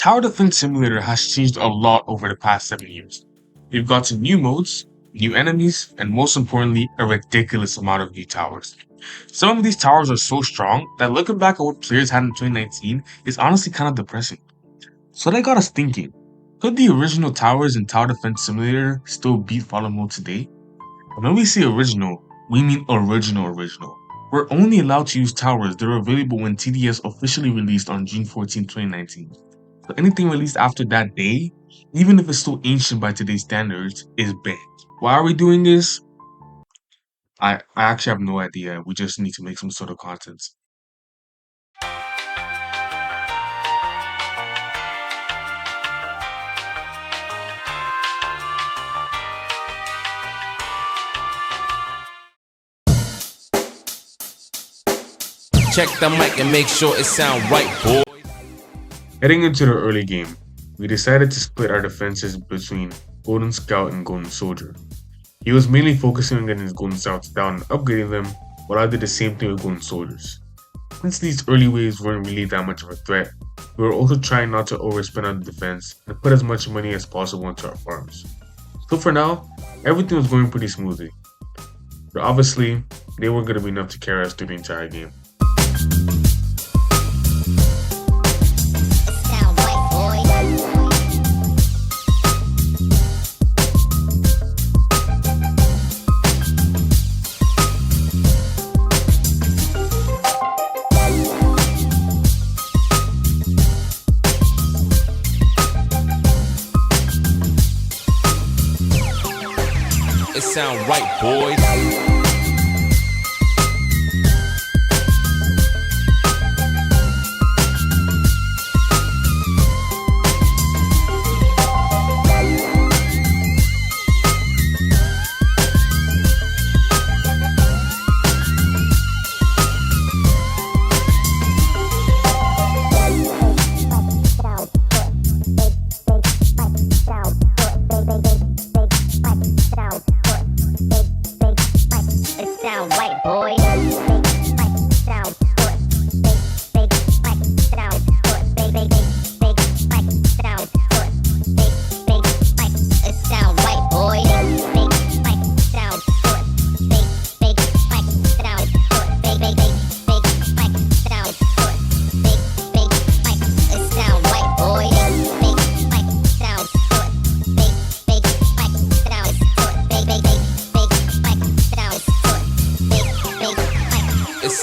Tower Defense Simulator has changed a lot over the past 7 years. We've gotten new modes, new enemies, and most importantly, a ridiculous amount of new towers. Some of these towers are so strong that looking back at what players had in 2019 is honestly kind of depressing. So that got us thinking, could the original towers in Tower Defense Simulator still beat Fallout mode today? And when we say original, we mean original. We're only allowed to use towers that are available when TDS officially released on June 14, 2019. So anything released after that day, even if it's still ancient by today's standards, is banned. Why are we doing this? I actually have no idea. We just need to make some sort of content. Check the mic and make sure it sound right, boy. Heading into the early game, we decided to split our defenses between Golden Scout and Golden Soldier. He was mainly focusing on getting his Golden Scouts down and upgrading them, while I did the same thing with Golden Soldiers. Since these early waves weren't really that much of a threat, we were also trying not to overspend on the defense and put as much money as possible into our farms. So for now, everything was going pretty smoothly. But obviously, they weren't going to be enough to carry us through the entire game. It sound right, boys.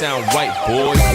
Sound right, boys.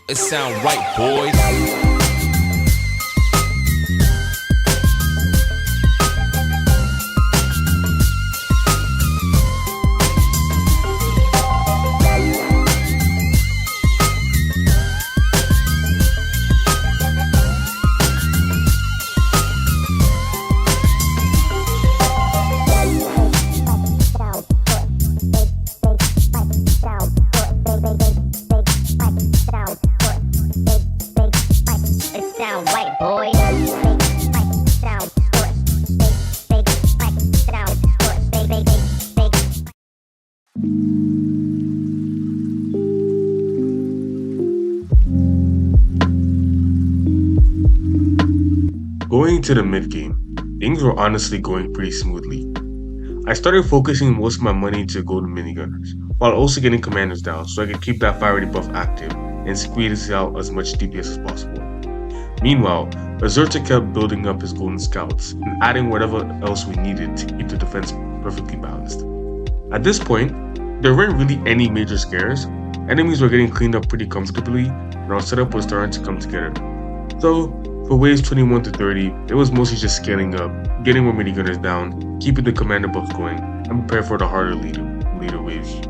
It sound right, boys. Going into the mid-game, things were honestly going pretty smoothly. I started focusing most of my money into golden minigunners, while also getting commanders down so I could keep that fire buff active and squeeze out as much DPS as possible. Meanwhile, Azurta kept building up his golden scouts and adding whatever else we needed to keep the defense perfectly balanced. At this point, there weren't really any major scares, enemies were getting cleaned up pretty comfortably, and our setup was starting to come together. So, for waves 21 to 30, it was mostly just scaling up, getting more minigunners down, keeping the commander buffs going and prepare for the harder leader waves.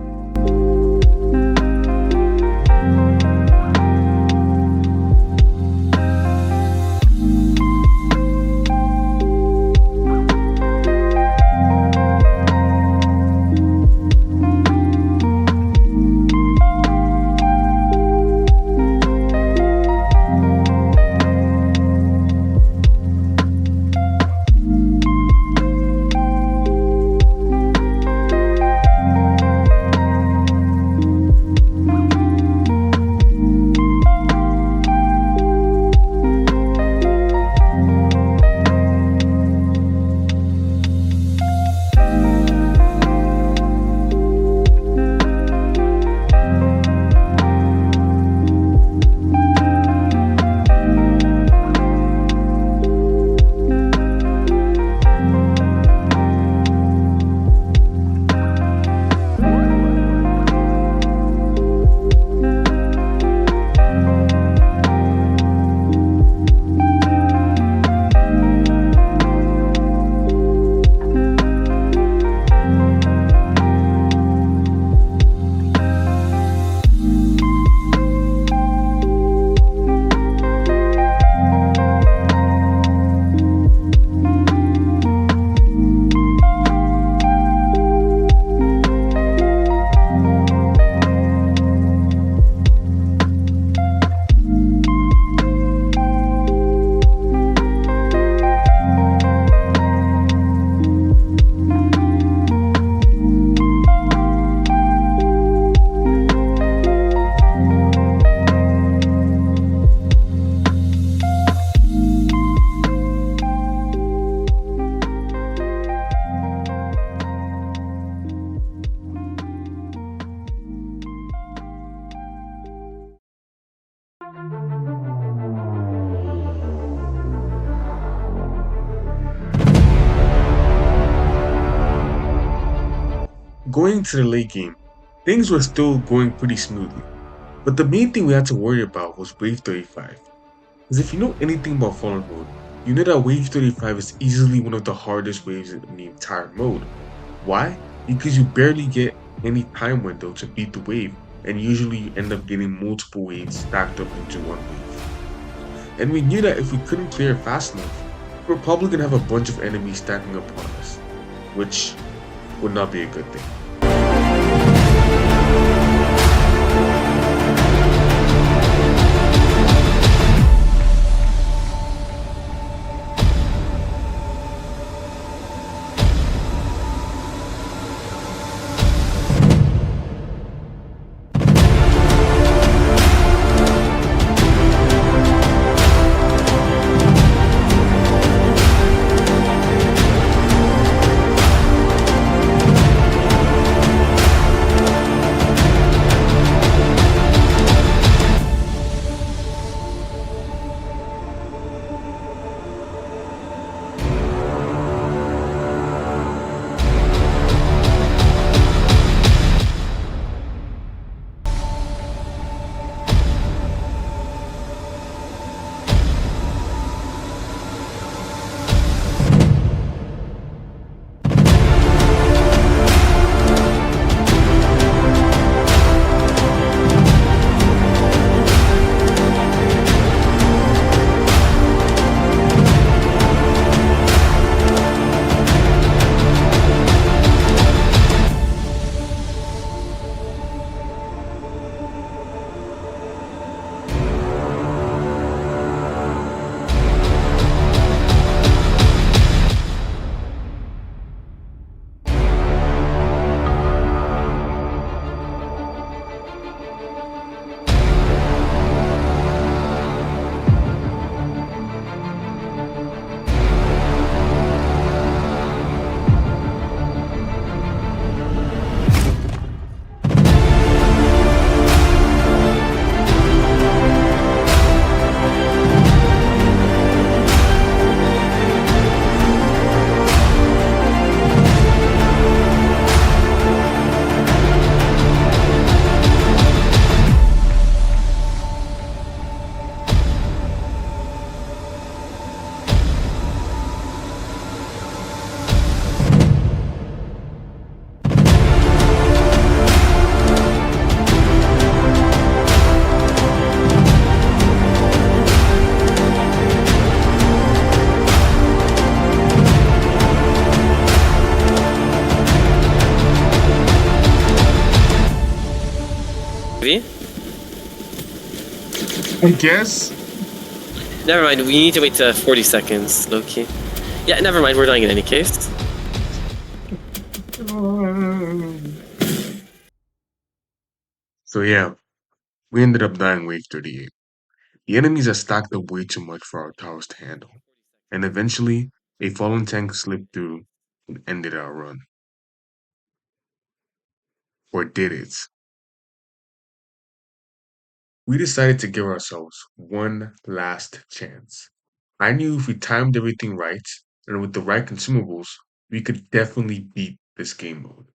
Going to the late game, things were still going pretty smoothly, but the main thing we had to worry about was Wave 35. Because if you know anything about Fallen mode, you know that Wave 35 is easily one of the hardest waves in the entire mode. Why? Because you barely get any time window to beat the wave, and usually you end up getting multiple waves stacked up into one wave. And we knew that if we couldn't clear it fast enough, we're probably gonna have a bunch of enemies stacking up on us, which would not be a good thing. I guess. Never mind. We need to wait to 40 seconds, Loki. Yeah, never mind. We're dying in any case. So yeah, we ended up dying wave 38. The enemies had stacked up way too much for our towers to handle, and eventually a fallen tank slipped through and ended our run. Or did it? We decided to give ourselves one last chance. I knew if we timed everything right and with the right consumables, we could definitely beat this game mode.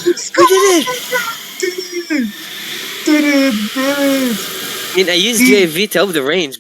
Let's go! We did it! Did it! Did it! I mean, I used UAV to help the range,